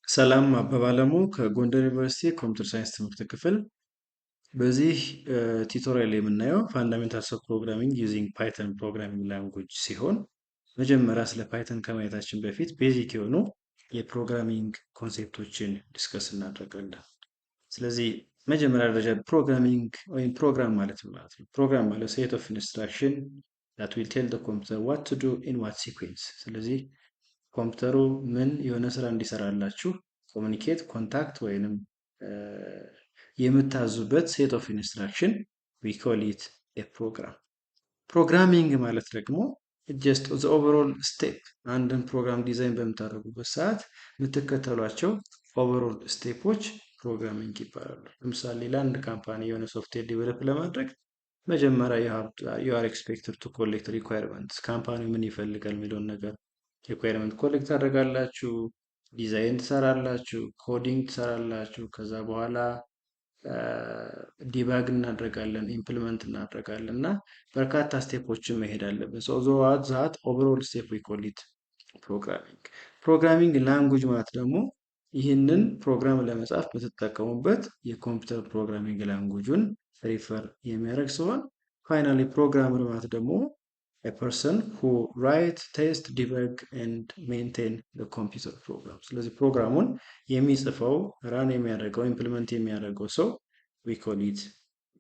ሰላም አበባለሙ ከጎንደር ዩኒቨርሲቲ ኮምፒውተር ሳይንስ ትምህርት ክፍል። በዚህ ቲዩቶሪያል የምናየው ፋንዳሜንታልስ ኦፍ ፕሮግራሚንግ ዩዚንግ ፓይተን ፕሮግራሚንግ ላንጉጅ ሲሆን መጀመሪያ ስለ ፓይተን ከማየታችን በፊት ቤዚክ የሆኑ የፕሮግራሚንግ ኮንሴፕቶችን ዲስከስ እናደርጋለን። ስለዚህ መጀመሪያ ደረጃ ፕሮግራሚንግ ወይም ፕሮግራም ማለት ነው ማለት ነው። ፕሮግራም ማለት ሴት ኦፍ ኢንስትራክሽን that will tell the computer what to do in what sequence። ስለዚህ ኮምፒውተሩ ምን የሆነ ስራ እንዲሰራላችሁ ኮሚኒኬት ኮንታክት ወይንም የምታዙበት ሴት ኦፍ ኢንስትራክሽን ዊ ኮል ኢት ኤ ፕሮግራም። ፕሮግራሚንግ ማለት ደግሞ ጀስት ዘ ኦቨርኦል ስቴፕ አንድን ፕሮግራም ዲዛይን በምታደርጉበት ሰዓት የምትከተሏቸው ኦቨርኦል ስቴፖች ፕሮግራሚንግ ይባላሉ። ለምሳሌ ለአንድ ካምፓኒ የሆነ ሶፍትዌር ዲቨሎፕ ለማድረግ መጀመሪያ ዩ አር ኤክስፔክትድ ቱ ኮሌክት ሪኳየርመንትስ ካምፓኒው ምን ይፈልጋል የሚለውን ነገር ሪኳየርመንት ኮሌክት ታደርጋላችሁ፣ ዲዛይን ትሰራላችሁ፣ ኮዲንግ ትሰራላችሁ። ከዛ በኋላ ዲባግ እናደርጋለን፣ ኢምፕሊመንት እናደርጋለን እና በርካታ ስቴፖችን መሄድ አለብን። ሶ ዛት ኦቨርኦል ስቴፕ ዊ ኮል ኢት ፕሮግራሚንግ። ፕሮግራሚንግ ላንጉጅ ማለት ደግሞ ይህንን ፕሮግራም ለመጻፍ በተጠቀሙበት የኮምፒውተር ፕሮግራሚንግ ላንጉጁን ሪፈር የሚያደርግ ሲሆን ፋይናሊ ፕሮግራመር ማለት ደግሞ a person who write, test, debug and maintain the computer program። ስለዚህ ፕሮግራሙን የሚጽፈው ራን የሚያደርገው ኢምፕሊመንት የሚያደርገው ሰው we call it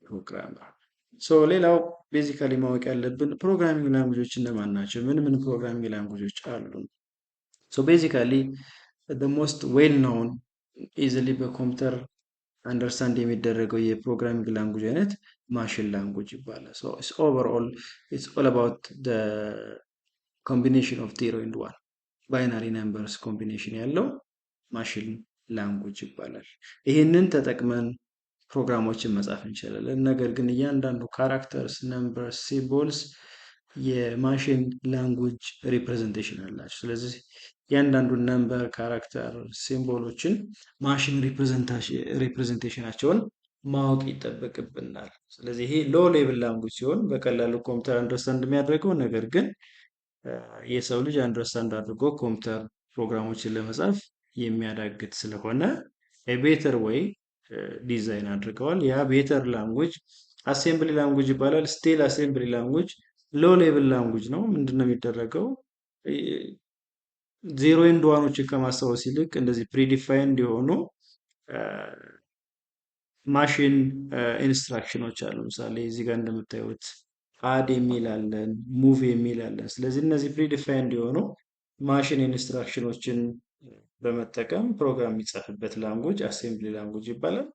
programmer። ሶ ሌላው ቤዚካሊ ማወቅ ያለብን ፕሮግራሚንግ ላንጉጆች እነማን ናቸው? ምን ፕሮግራሚንግ ላንጉጆች አሉ? ሶ ቤዚካሊ the most well known easily በኮምፒውተር አንደርስታንድ የሚደረገው የፕሮግራሚንግ ላንጉጅ አይነት ማሽን ላንጉጅ ይባላል። ሶ ኢትስ ኦቨርኦል ኢትስ ኦል አባውት ዘ ኮምቢኔሽን ኦፍ 0 and 1 ባይናሪ ነምበርስ ኮምቢኔሽን ያለው ማሽን ላንጉጅ ይባላል። ይህንን ተጠቅመን ፕሮግራሞችን መጻፍ እንችላለን። ነገር ግን እያንዳንዱ ካራክተርስ፣ ነምበርስ፣ ሲምቦልስ የማሽን ላንጉጅ ሪፕሬዘንቴሽን አላቸው። ስለዚህ እያንዳንዱን ነምበር፣ ካራክተር፣ ሲምቦሎችን ማሽን ሪፕሬዘንቴሽናቸውን ማወቅ ይጠበቅብናል። ስለዚህ ይሄ ሎ ሌቭል ላንጉጅ ሲሆን በቀላሉ ኮምፒውተር አንደርስታንድ የሚያደርገው ነገር ግን የሰው ልጅ አንደርስታንድ አድርጎ ኮምፒውተር ፕሮግራሞችን ለመጻፍ የሚያዳግት ስለሆነ ቤተር ወይ ዲዛይን አድርገዋል። ያ ቤተር ላንጉጅ አሴምብሊ ላንጉጅ ይባላል። ስቲል አሴምብሊ ላንጉጅ ሎ ሌቭል ላንጉጅ ነው። ምንድነው የሚደረገው? ዜሮ ኤንድ ዋኖችን ከማስታወስ ይልቅ እንደዚህ ፕሪዲፋይንድ የሆኑ ማሽን ኢንስትራክሽኖች አሉ። ለምሳሌ እዚህ ጋር እንደምታዩት አድ የሚል አለን፣ ሙቭ የሚል አለን። ስለዚህ እነዚህ ፕሪዲፋይንድ የሆኑ ማሽን ኢንስትራክሽኖችን በመጠቀም ፕሮግራም የሚጻፍበት ላንጉጅ አሴምብሊ ላንጉጅ ይባላል።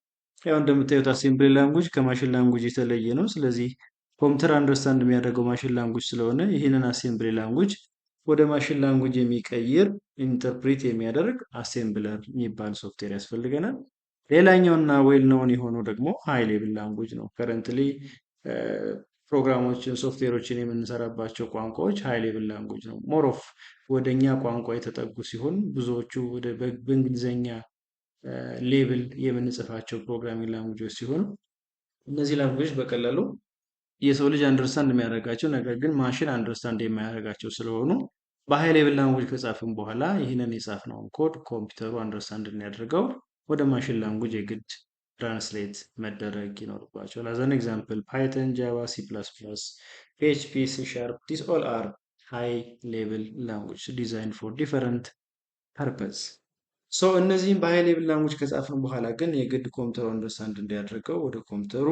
ያው እንደምታዩት አሴምብሊ ላንጉጅ ከማሽን ላንጉጅ የተለየ ነው። ስለዚህ ኮምፒውተር አንደርስታንድ የሚያደርገው ማሽን ላንጉጅ ስለሆነ ይህንን አሴምብሊ ላንጉጅ ወደ ማሽን ላንጉጅ የሚቀይር ኢንተርፕሪት የሚያደርግ አሴምብለር የሚባል ሶፍትዌር ያስፈልገናል። ሌላኛውና ዌል ኖውን የሆነው ደግሞ ሃይ ሌቭል ላንጉጅ ነው። ከረንትሊ ፕሮግራሞችን ሶፍትዌሮችን የምንሰራባቸው ቋንቋዎች ሃይ ሌቭል ላንጉጅ ነው። ሞር ኦፍ ወደኛ ቋንቋ የተጠጉ ሲሆን ብዙዎቹ በእንግሊዝኛ ሌቭል የምንጽፋቸው ፕሮግራሚንግ ላንጉጆች ሲሆኑ እነዚህ ላንጉጆች በቀላሉ የሰው ልጅ አንደርስታንድ የሚያደርጋቸው ነገር ግን ማሽን አንደርስታንድ የማያደርጋቸው ስለሆኑ በሃይ ሌቭል ላንጉጅ ከጻፍን በኋላ ይህንን የጻፍነውን ኮድ ኮምፒውተሩ አንደርስታንድ እንዲያደርገው ወደ ማሽን ላንጉጅ የግድ ትራንስሌት መደረግ ይኖርባቸዋል። አዝ አን ኤግዛምፕል ፓይተን፣ ጃቫ፣ ሲ ፕላስ ፕላስ፣ ፒኤችፒ፣ ሲ ሻርፕ ዲስ ኦል አር ሃይ ሌቭል ላንጉጅ ዲዛይን ፎር ዲፈረንት ፐርፐዝ። ሶ እነዚህም በሃይ ሌቭል ላንጉጅ ከጻፍን በኋላ ግን የግድ ኮምፒውተሩ አንደርስታንድ እንዲያደርገው ወደ ኮምፒውተሩ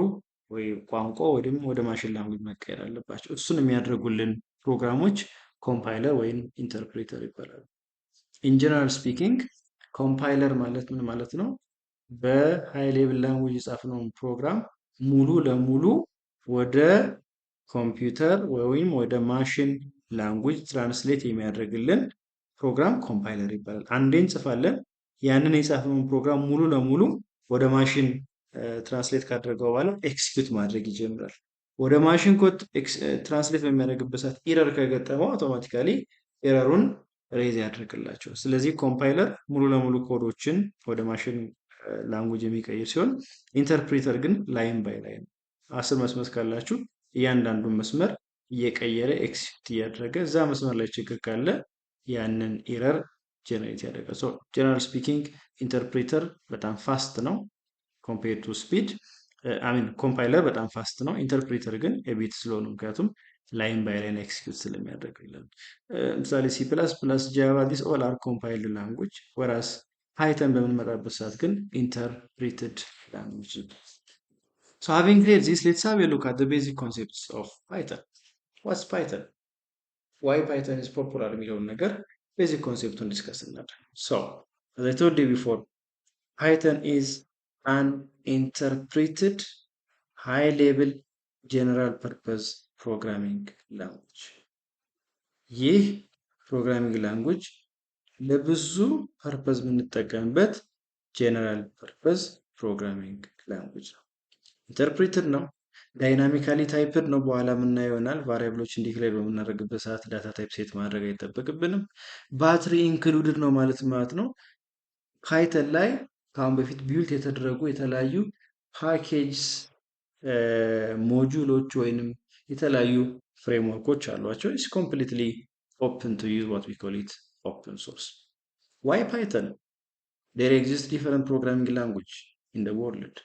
ወይ ቋንቋ ወይም ወደ ማሽን ላንጉጅ መቀየር አለባቸው። እሱን የሚያደርጉልን ፕሮግራሞች ኮምፓይለር ወይም ኢንተርፕሬተር ይባላሉ። ኢን ጀነራል ስፒኪንግ ኮምፓይለር ማለት ምን ማለት ነው? በሃይ ሌቭል ላንጉጅ የጻፍነውን ፕሮግራም ሙሉ ለሙሉ ወደ ኮምፒውተር ወይም ወደ ማሽን ላንጉጅ ትራንስሌት የሚያደርግልን ፕሮግራም ኮምፓይለር ይባላል። አንዴ እንጽፋለን፣ ያንን የጻፍነውን ፕሮግራም ሙሉ ለሙሉ ወደ ማሽን ትራንስሌት ካደረገው በኋላ ኤክሲኪዩት ማድረግ ይጀምራል። ወደ ማሽን ኮድ ትራንስሌት በሚያደርግበት ሰዓት ኢረር ከገጠመው አውቶማቲካሊ ኤረሩን ሬዝ ያደርግላቸው። ስለዚህ ኮምፓይለር ሙሉ ለሙሉ ኮዶችን ወደ ማሽን ላንጉጅ የሚቀይር ሲሆን ኢንተርፕሪተር ግን ላይን ባይ ላይን 10 መስመር ካላችሁ እያንዳንዱን መስመር እየቀየረ ኤክሲኪዩት እያደረገ እዛ መስመር ላይ ችግር ካለ ያንን ኢረር ጀነሬት ያደርጋል። ሶ ጀነራል ስፒኪንግ ኢንተርፕሪተር በጣም ፋስት ነው ኮምፔር ቱ ስፒድ። አሚን ኮምፓይለር በጣም ፋስት ነው። ኢንተርፕሪተር ግን ኤቢት ስሎ ነው፣ ምክንያቱም ላይን ባይ ላይን ኤክስኪዩት ስለሚያደርግልን። ምሳሌ ሲ ፕላስ ፕላስ፣ ጃቫ ዲስ ኦል አር ኮምፓይልድ ላንጉጅ፣ ወራስ ፓይተን በምንመጣበት ሰዓት ግን ኢንተርፕሪትድ ላንጉጅ። ሶ ሃቪንግ ክሊየር ዚስ ሌትስ ሃቭ ኤ ሉክ አት ዘ ቤዚክ ኮንሴፕትስ ኦፍ ፓይተን። ዋትስ ፓይተን? ዋይ ፓይተን ኢዝ ፖፑላር የሚለውን ነገር ቤዚክ ኮንሴፕቱን ዲስከስ እናድርግ። ሶ አዝ አይ ቶልድ ዩ ቢፎር ፓይተን ኢዝ አን ኢንተርፕሪትድ ሃይ ሌቭል ጀነራል ፐርፐዝ ፕሮግራሚንግ ላንጉጅ። ይህ ፕሮግራሚንግ ላንጉጅ ለብዙ ፐርፐዝ የምንጠቀምበት ጀነራል ፐርፐዝ ፕሮግራሚንግ ላንጉጅ ነው። ኢንተርፕሪትድ ነው። ዳይናሚካሊ ታይፕድ ነው። በኋላ የምናየው ይሆናል። ቫሪያብሎችን ዲክሌር በምናደርግበት ሰዓት ዳታ ታይፕ ሴት ማድረግ አይጠበቅብንም። ባትሪ ኢንክሉድድ ነው ማለት ነው። ፓይተን ላይ ከአሁን በፊት ቢውልት የተደረጉ የተለያዩ ፓኬጅስ ሞጁሎች ወይንም የተለያዩ ፍሬምወርኮች አሏቸው። ኢትስ ኮምፕሊትሊ ኦፕን ቱ ዩዝ ዋት ዊ ኮል ኢት ኦፕን ሶርስ። ዋይ ፓይተን? ዴር ኤግዚስት ዲፈረንት ፕሮግራሚንግ ላንጉጅ ኢን ዘ ወርልድ።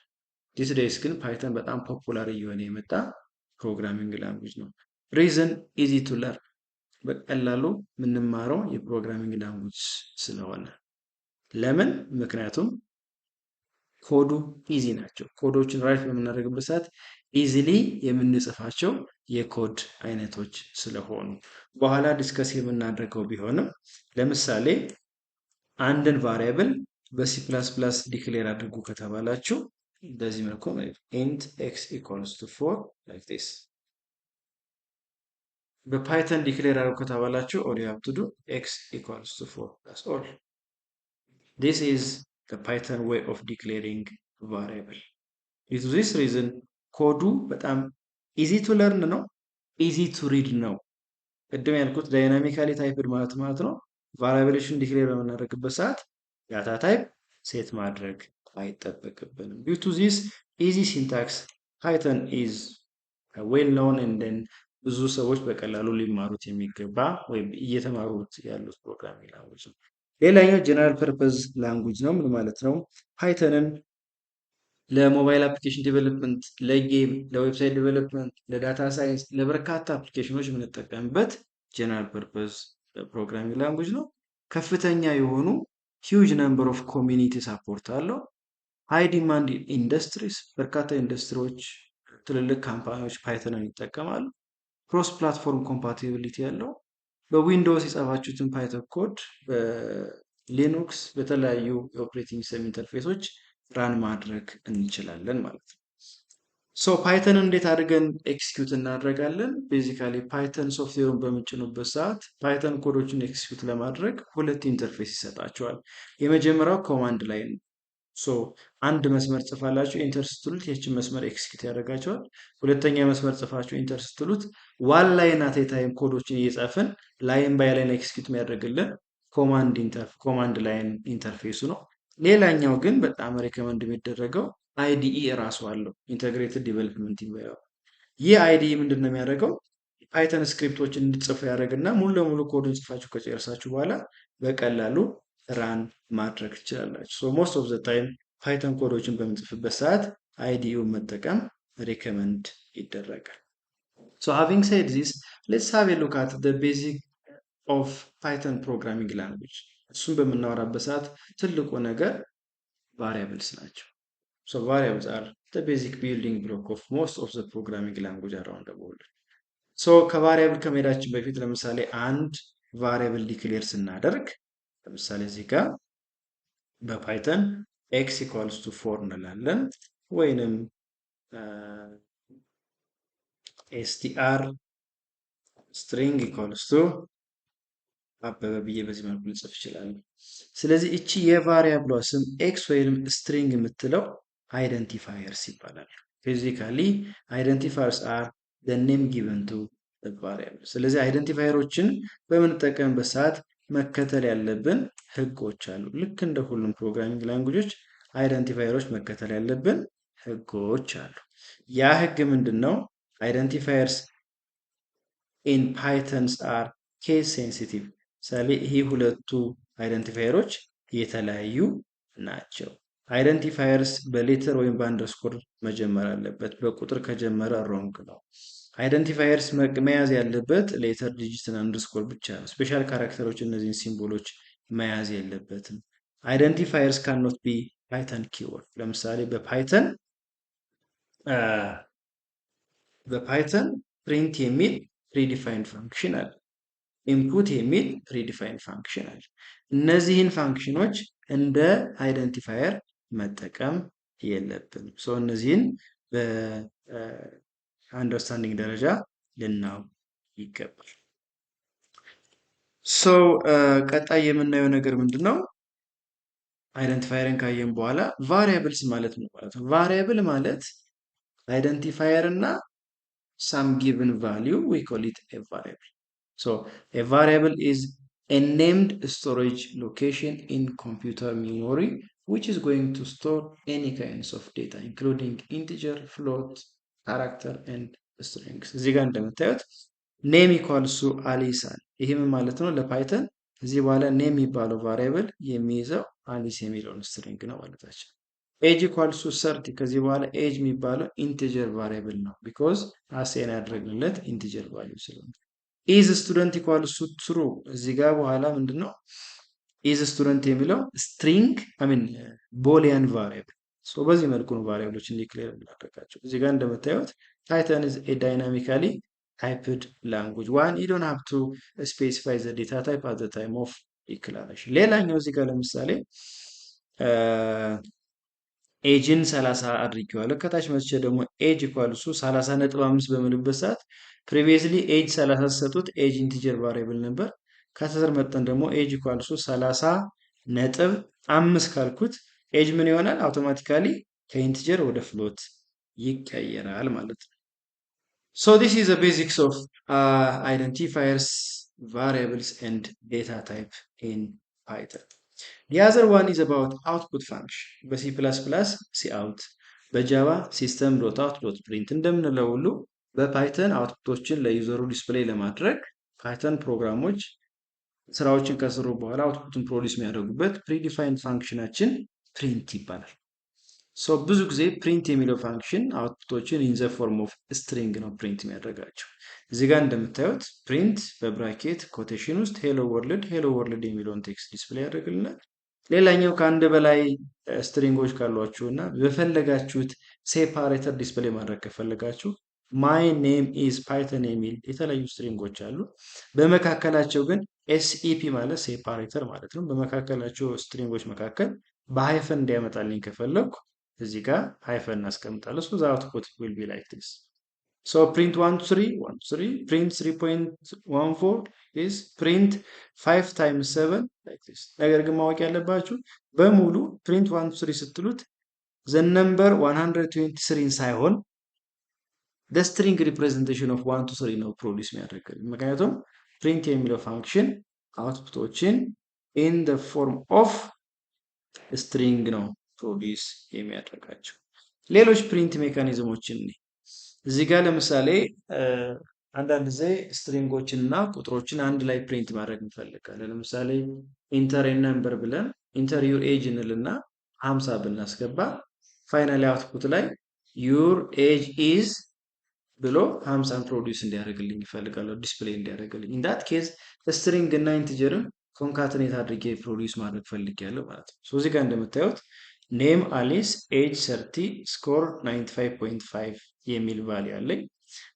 ዲስ ዴይስ ግን ፓይተን በጣም ፖፑላር እየሆነ የመጣ ፕሮግራሚንግ ላንጉጅ ነው። ሪዝን ኢዚ ቱ ለርን፣ በቀላሉ የምንማረው የፕሮግራሚንግ ላንጉጅ ስለሆነ። ለምን? ምክንያቱም ኮዱ ኢዚ ናቸው። ኮዶችን ራይት በምናደርግበት ሰዓት ኢዚሊ የምንጽፋቸው የኮድ አይነቶች ስለሆኑ በኋላ ዲስከስ የምናደርገው ቢሆንም ለምሳሌ አንድን ቫሪያብል በሲ ፕላስ ፕላስ ዲክሌር አድርጉ ከተባላችሁ በዚህ መልኩ int x equals to 4 like this። በፓይተን ዲክሌር አድርጉ ከተባላችሁ all you have to do x equals to 4 that's all። This is the Python way of declaring variable. Due to this reason ኮዱ በጣም easy to learn ነው፣ easy to read ነው። ቅድም ያልኩት ዳይናሚካሊ ታይፕድ ማለት ነው። ቫሪያብሎችን ዲክሌር በምናደርግበት ሰዓት ዳታ ታይፕ ሴት ማድረግ አይጠበቅብንም። ዲው ቱ ዚስ ኢዚ ሲንታክስ ፓይተን ኢዝ ዌል ኖውን ኤንድ ብዙ ሰዎች በቀላሉ ሊማሩት የሚገባ ወይም እየተማሩት ያሉት ፕሮግራሚንግ ላንጉጅ ነው። ሌላኛው ጀነራል ፐርፐዝ ላንጉጅ ነው። ምን ማለት ነው? ፓይተንን ለሞባይል አፕሊኬሽን ዴቨሎፕመንት፣ ለጌም፣ ለዌብሳይት ዴቨሎፕመንት፣ ለዳታ ሳይንስ፣ ለበርካታ አፕሊኬሽኖች የምንጠቀምበት ጀነራል ፐርፐዝ ፕሮግራሚንግ ላንጉጅ ነው። ከፍተኛ የሆኑ ሂውጅ ነምበር ኦፍ ኮሚኒቲ ሳፖርት አለው። ሃይ ዲማንድ ኢንዱስትሪስ፣ በርካታ ኢንዱስትሪዎች፣ ትልልቅ ካምፓኒዎች ፓይተንን ይጠቀማሉ። ክሮስ ፕላትፎርም ኮምፓቲቢሊቲ ያለው፣ በዊንዶውስ የጻፋችሁትን ፓይተን ኮድ በሊኑክስ በተለያዩ የኦፕሬቲንግ ሲስተም ኢንተርፌሶች ራን ማድረግ እንችላለን ማለት ነው። ሶ ፓይተን እንዴት አድርገን ኤክስኪዩት እናደርጋለን? ቤዚካሊ ፓይተን ሶፍትዌሩን በምንጭኑበት ሰዓት ፓይተን ኮዶችን ኤክስኪዩት ለማድረግ ሁለት ኢንተርፌስ ይሰጣቸዋል። የመጀመሪያው ኮማንድ ላይን ነው። ሶ አንድ መስመር ጽፋላችሁ ኢንተር ስትሉት ይህችን መስመር ኤክስኪዩት ያደርጋቸዋል። ሁለተኛ መስመር ጽፋችሁ ኢንተር ስትሉት ዋን ላይን አት ኤ ታይም ኮዶችን እየጻፍን ላይን ባይ ላይን ኤክስኪዩት የሚያደርግልን ኮማንድ ላይን ኢንተርፌሱ ነው። ሌላኛው ግን በጣም ሪከመንድ የሚደረገው አይዲኢ እራሱ አለው፣ ኢንተግሬትድ ዲቨሎፕመንት ኢንቫይሮንመንት። ይህ አይዲኢ ምንድን ነው የሚያደርገው? ፓይተን ስክሪፕቶችን እንድትጽፉ ያደርግና ሙሉ ለሙሉ ኮዱን ጽፋችሁ ከጨረሳችሁ በኋላ በቀላሉ ራን ማድረግ ትችላላችሁ። ሶ ሞስት ኦፍ ዘ ታይም ፓይተን ኮዶችን በምንጽፍበት ሰዓት አይዲኢውን መጠቀም ሪከመንድ ይደረጋል። ሶ ሃቪንግ ሴድ ዚስ ሌትስ ሃቭ ኤ ሉክ አት ዘ ቤዚክ ኦፍ ፓይተን ፕሮግራሚንግ ላንጉጅ። እሱን በምናወራበት ሰዓት ትልቁ ነገር ቫሪያብልስ ናቸው። So variables are the basic building block of most of the programming language around the world. So ከቫሪያብል ከመሄዳችን በፊት ለምሳሌ አንድ ቫሪያብል ዲክሌር ስናደርግ ለምሳሌ እዚህ ጋር በፓይተን x equals to 4 እንላለን፣ ወይንም str string equals to አበበ ብዬ በዚህ መልኩ ልጽፍ ይችላል። ስለዚህ እቺ የቫሪያብሏ ስም ኤክስ ወይንም ስትሪንግ የምትለው አይደንቲፋየርስ ይባላል። ፊዚካሊ አይደንቲፋየርስ አር the name given to the variable። ስለዚህ አይደንቲፋየሮችን በምንጠቀምበት ሰዓት መከተል ያለብን ህጎች አሉ። ልክ እንደ ሁሉም ፕሮግራሚንግ ላንጉጆች አይደንቲፋየሮች መከተል ያለብን ህጎች አሉ። ያ ህግ ምንድነው? አይደንቲፋየርስ in pythons are case sensitive። ምሳሌ ይሄ ሁለቱ አይደንቲፋየሮች የተለያዩ ናቸው። አይደንቲፋየርስ በሌተር ወይም በአንደርስኮር መጀመር አለበት። በቁጥር ከጀመረ ሮንግ ነው። አይደንቲፋየርስ መያዝ ያለበት ሌተር፣ ዲጂትን፣ አንደርስኮር ብቻ ነው። ስፔሻል ካራክተሮች እነዚህን ሲምቦሎች መያዝ የለበትም። አይደንቲፋየርስ ካንኖት ቢ ፓይተን ኪወርድ። ለምሳሌ በፓይተን ፕሪንት የሚል ፕሪዲፋይንድ ፋንክሽን አለ። ኢንፑት የሚል ፕሪዲፋይንድ ፋንክሽን አለ። እነዚህን ፋንክሽኖች እንደ አይደንቲፋየር መጠቀም የለብንም። እነዚህን በአንደርስታንዲንግ ደረጃ ልናውቅ ይገባል። ቀጣይ የምናየው ነገር ምንድን ነው? አይደንቲፋየርን ካየን በኋላ ቫሪያብልስ ማለት ነው ማለት ነው። ቫሪያብል ማለት አይደንቲፋየር እና some given value, we call it a variable. So a variable is a named storage location in computer memory which is going to store any kinds of data including integer, float, character and strings. እዚህ ጋር እንደምታዩት ኔም ኢኳልስ ቱ አሊስ አለ። ይሄ ምን ማለት ነው? ለፓይተን እዚህ በኋላ ኔም የሚባለው ቫሪያብል የሚይዘው አሊስ የሚለውን ስትሪንግ ነው ማለታችን። ኤጅ ኢኳልስ ቱ 30 ከዚህ በኋላ ኤጅ የሚባለው ኢንቲጀር ቫሪያብል ነው። ቢኮዝ አሴን ያደረግንለት ኢንቲጀር ቫልዩ ስለሆነ። ኢዝ ስቱደንት ኢኳልስ ቱ ትሩ እዚህ ጋር በኋላ ምንድነው? ኢዝ ስቱደንት የሚለው ስትሪንግ ቦሊያን ቫሪያብል። በዚህ መልኩ ነው ቫሪያብሎችን ዲክሌር የምናደርጋቸው። እዚህ ጋር እንደምታዩት ፓይተን ኢዝ ኤ ዳይናሚካሊ ታይፕድ ላንጉጅ ዋን ዩ ዶንት ሃቭ ቱ ስፔሲፋይ ዘ ዴታ ታይፕ አት ዘ ታይም ኦፍ ዲክላሬሽን። ሌላኛው እዚህ ጋር ለምሳሌ ኤጅን 30 አድርጌዋለሁ። ከታች መጥቼ ደግሞ ኤጅ ኢኳልስ ቱ 30.5 በምልበት ሰዓት ፕሪቪየስሊ ኤጅ 30 ሰጡት ኤጅ ኢንቲጀር ቫሪያብል ነበር። ከስር መጠን ደግሞ ኤጅ ኢኳልስ ቱ 30.5 ካልኩት ኤጅ ምን ይሆናል? አውቶማቲካሊ ከኢንቲጀር ወደ ፍሎት ይቀየራል ማለት ነው። this is the basics of identifiers, variables and data type in Python. The other one is about output function. በC++ cout፣ በጃቫ system.out.print እንደምንለው ሁሉ በፓይተን አውትፑቶችን ለዩዘሩ ዲስፕሌይ ለማድረግ ፓይተን ፕሮግራሞች ስራዎችን ከሰሩ በኋላ አውትፑትን ፕሮዲዩስ የሚያደርጉበት ፕሪዲፋይንድ ፋንክሽናችን ፕሪንት ይባላል። ብዙ ጊዜ ፕሪንት የሚለው ፋንክሽን አውትፑቶችን ኢን ዘ ፎርም ኦፍ ስትሪንግ ነው ፕሪንት የሚያደርጋቸው። እዚህ ጋር እንደምታዩት ፕሪንት በብራኬት ኮቴሽን ውስጥ ሄሎ ወርልድ የሚለውን ቴክስት ዲስፕሌይ ያደርግልናል። ሌላኛው ከአንድ በላይ ስትሪንጎች ካሏችሁ እና በፈለጋችሁት ሴፓሬተር ዲስፕሌይ ማድረግ ከፈለጋችሁ ማይ ኔም ኢዝ ፓይተን የሚል የተለያዩ ስትሪንጎች አሉ። በመካከላቸው ግን ኤስኢፒ ማለት ሴፓሬተር ማለት ነው። በመካከላቸው ስትሪንጎች መካከል በሃይፈን እንዲያመጣልኝ ከፈለኩ እዚህ ጋር ሃይፈን እናስቀምጣለን። so the output will be like this. print 1 to 3 print 3.14 is print 5 times 7 like this. ነገር ግን ማወቅ ያለባችሁ በሙሉ print 1 to 3 ስትሉት the number 123 ሳይሆን the string representation of 1 to 3 ነው ፕሮዲዩስ የሚያደርግልን። ምክንያቱም print የሚለው ፋንክሽን አውትፑቶችን in the form of string ነው ፕሮዲዩስ የሚያደርጋቸው። ሌሎች ፕሪንት ሜካኒዝሞችን እዚህ ጋር ለምሳሌ አንዳንድ ጊዜ ስትሪንጎችን እና ቁጥሮችን አንድ ላይ ፕሪንት ማድረግ እንፈልጋለን። ለምሳሌ ኢንተር ነምበር ብለን ኢንተር ዩር ኤጅ እንልና 50 ብናስገባ ፋይናሊ አውትፑት ላይ ዩር ኤጅ ኢዝ ብሎ 50 ፕሮዲዩስ እንዲያደርግልኝ ይፈልጋለሁ፣ ዲስፕሌይ እንዲያደርግልኝ። ኢን ዳት ኬዝ ስትሪንግ እና ኢንቲጀርን ኮንካትኔት አድርጌ ፕሮዲዩስ ማድረግ ፈልጊያለሁ ማለት ነው። እዚህ ጋር እንደምታዩት ኔም አሊስ ኤጅ 30 ስኮር 95.5 የሚል ቫልዩ አለኝ።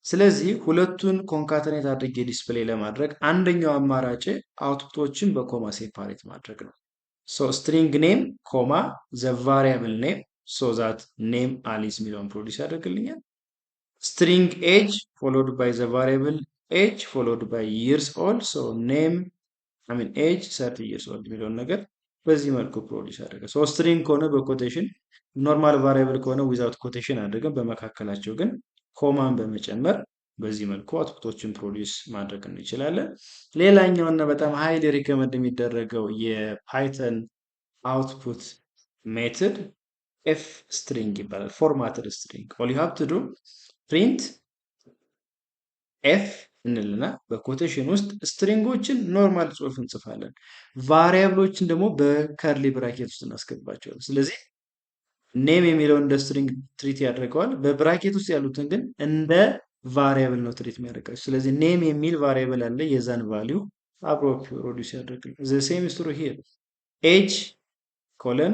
ስለዚህ ሁለቱን ኮንካትኔት አድርጌ ዲስፕሌይ ለማድረግ አንደኛው አማራጭ አውትፑቶችን በኮማ ሴፓሬት ማድረግ ነው። ስትሪንግ ኔም ኮማ ዘ ቫሪያብል ኔም ሶ ዛት ኔም አሊስ የሚለውን ፕሮዲዩስ ያደርግልኛል። ስትሪንግ ኤጅ ፎሎድ ባይ ዘ ቫሪያብል ኤጅ ፎሎድ ባይ ይርስ ኦልድ ሶ ኔም ኤጅ 30 ይርስ ኦልድ የሚለውን ነገር በዚህ መልኩ ፕሮዲዩስ ያደርጋል። ስትሪንግ ከሆነ በኮቴሽን፣ ኖርማል ቫሪያብል ከሆነ ዊዛውት ኮቴሽን አድርገን በመካከላቸው ግን ኮማን በመጨመር በዚህ መልኩ አውትፑቶችን ፕሮዲዩስ ማድረግ እንችላለን። ሌላኛው እና በጣም ሃይሊ ሪከመንድ የሚደረገው የፓይተን አውትፑት ሜትድ ኤፍ ስትሪንግ ይባላል። ፎርማትድ ስትሪንግ ኦል ዩ ሃቭ ቱ ዱ ፕሪንት ኤፍ እንልና በኮቴሽን ውስጥ ስትሪንጎችን ኖርማል ጽሑፍ እንጽፋለን። ቫሪያብሎችን ደግሞ በከርሊ ብራኬት ውስጥ እናስገባቸዋለን። ስለዚህ ኔም የሚለውን እንደ ስትሪንግ ትሪት ያደርገዋል። በብራኬት ውስጥ ያሉትን ግን እንደ ቫሪያብል ነው ትሪት የሚያደርጋቸው። ስለዚህ ኔም የሚል ቫሪያብል አለ፣ የዛን ቫሊዩ አብሮ ፕሮዲውስ ያደርግል። ዘ ሴም ኢዝ ትሩ ሂር ኤጅ ኮለን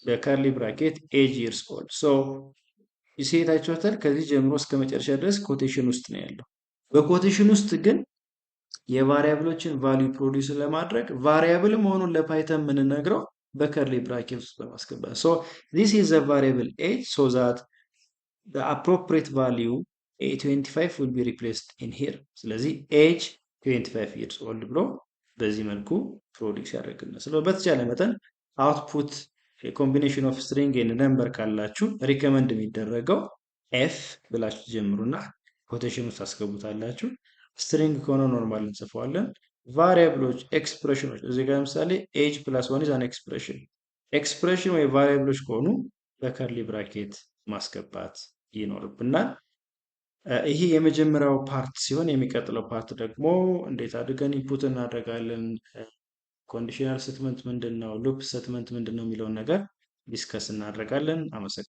በከርሊ ብራኬት ኤጅ ይርስ ኦልድ። ሶ ይሴታችኋታል። ከዚህ ጀምሮ እስከ መጨረሻ ድረስ ኮቴሽን ውስጥ ነው ያለው። በኮቴሽን ውስጥ ግን የቫሪያብሎችን ቫሊዩ ፕሮዲውስ ለማድረግ ቫሪያብል መሆኑን ለፓይተን የምንነግረው በከርሊ ብራኬት ውስጥ በማስገባት ሶ ዚስ ኢዝ ዘ ቫሪያብል ኤጅ ሶ ዛት the appropriate value A25 will be replaced in here። ስለዚህ ኤጅ 25 years old ብሎ በዚህ መልኩ ፕሮዲክስ ያደርግልናል። ስለዚህ በተቻለ መጠን አውትፑት ኮምቢኔሽን ኦፍ ስትሪንግ ኤንድ ነምበር ካላችሁ ሪከመንድ የሚደረገው ኤፍ ብላችሁ ጀምሩና ኮቴሽን ውስጥ አስገቡታላችሁ። ስትሪንግ ከሆነ ኖርማል እንጽፈዋለን። ቫሪያብሎች ኤክስፕሬሽኖች እዚህ ጋር ለምሳሌ ኤጅ ፕላስ ዋን ኢዝ አን ኤክስፕሬሽን ወይ ቫሪያብሎች ከሆኑ በከርሊ ብራኬት ማስገባት ይኖርብናል። ይሄ የመጀመሪያው ፓርት ሲሆን የሚቀጥለው ፓርት ደግሞ እንዴት አድርገን ኢንፑት እናደርጋለን፣ ኮንዲሽናል ሴትመንት ምንድን ነው፣ ሉፕ ሴትመንት ምንድን ነው የሚለውን ነገር ዲስከስ እናደርጋለን። አመሰግናለሁ።